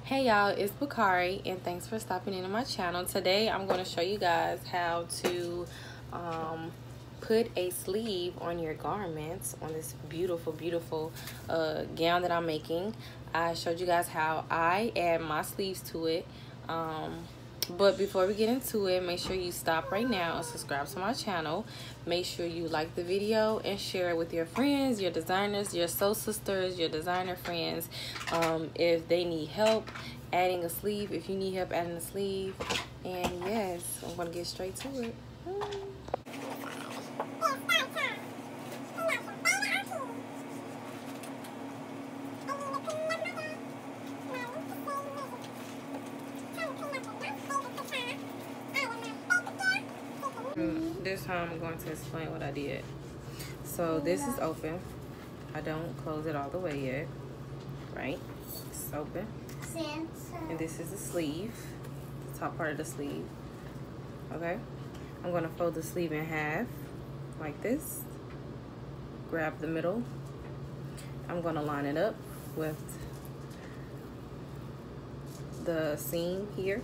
Hey y'all, it's Bakvri and thanks for stopping into my channel. Today I'm going to show you guys how to put a sleeve on your garments on this beautiful gown that I'm making. I showed you guys how I add my sleeves to it. But before we get into it, make sure you stop right now and subscribe to my channel. Make sure you like the video and share it with your friends, your designers, your soul sisters, your designer friends. If they need help adding a sleeve, if you need help adding a sleeve. And yes, I'm gonna get straight to it. This time I'm going to explain what I did. So this is open. I don't close it all the way yet, right? It's open. And this is the sleeve, the top part of the sleeve. Okay, I'm going to fold the sleeve in half like this. Grab the middle. I'm going to line it up with the seam here,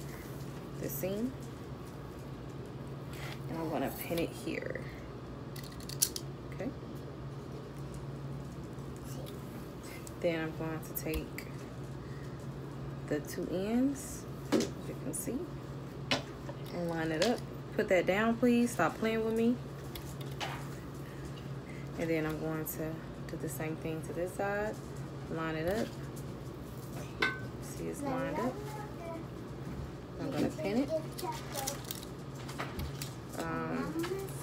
the seam. And I'm going to pin it here. Okay. Then I'm going to take the two ends, as you can see, and line it up. Put that down, please. Stop playing with me. And then I'm going to do the same thing to this side. Line it up. See, it's lined up. I'm going to pin it.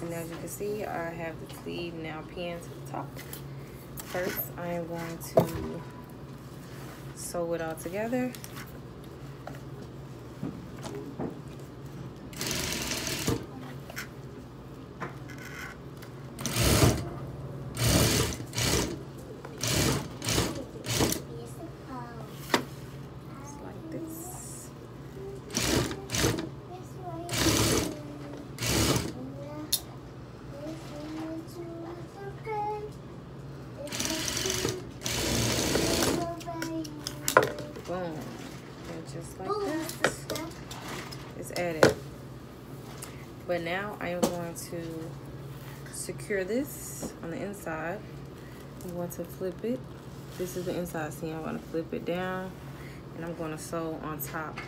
And as you can see, I have the sleeve now pinned to the top. First, I am going to sew it all together. Boom. And just like that, it's added. But now I am going to secure this on the inside. I'm going to flip it. This is the inside seam. I'm going to flip it down and I'm going to sew on top.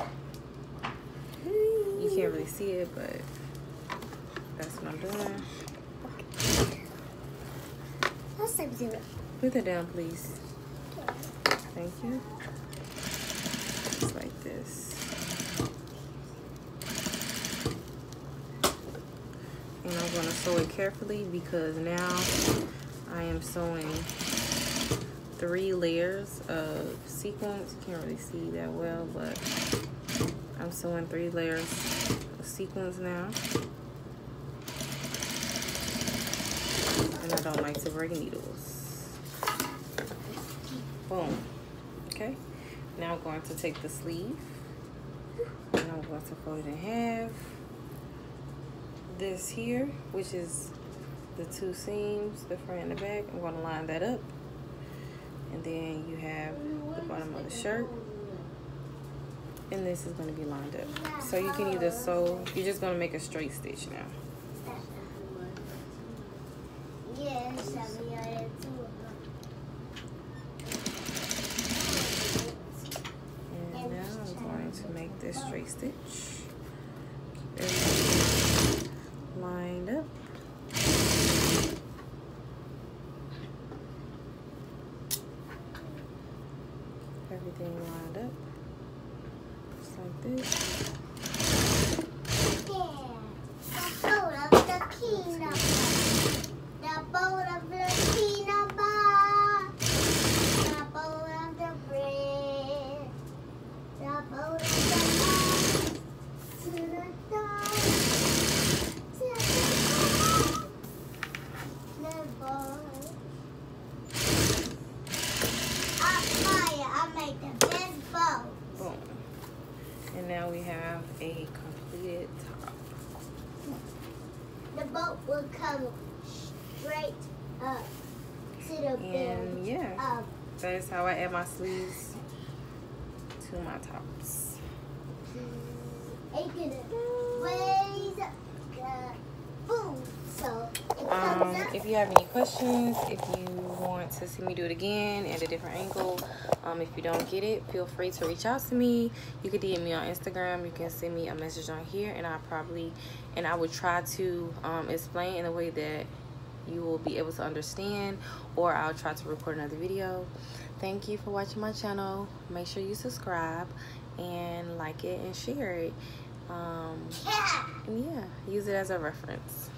You can't really see it, but that's what I'm doing. Put it down, please. Thank you. Just like this. And I'm going to sew it carefully because now I am sewing 3 layers of sequins. You can't really see that well, but I'm sewing 3 layers of sequins now. And I don't like to break needles. Boom. Okay. Now I'm going to take the sleeve and I'm going to fold it in half. This here, which is the 2 seams, the front and the back, I'm going to line that up. And then you have the bottom of the shirt. And this is going to be lined up. So you can either sew, you're just going to make a straight stitch now. Yes, to make this straight stitch. Keep everything lined up. Everything lined up. Just like this. And now we have a completed top. The boat will come straight up to the And yeah, that is how I add my sleeves to my tops. If you have any questions, if you want to see me do it again at a different angle, if you don't get it, feel free to reach out to me. You can DM me on Instagram. You can send me a message on here, and I would try to explain in a way that you will be able to understand, or I'll try to record another video. Thank you for watching my channel. Make sure you subscribe and like it and share it. And yeah, use it as a reference.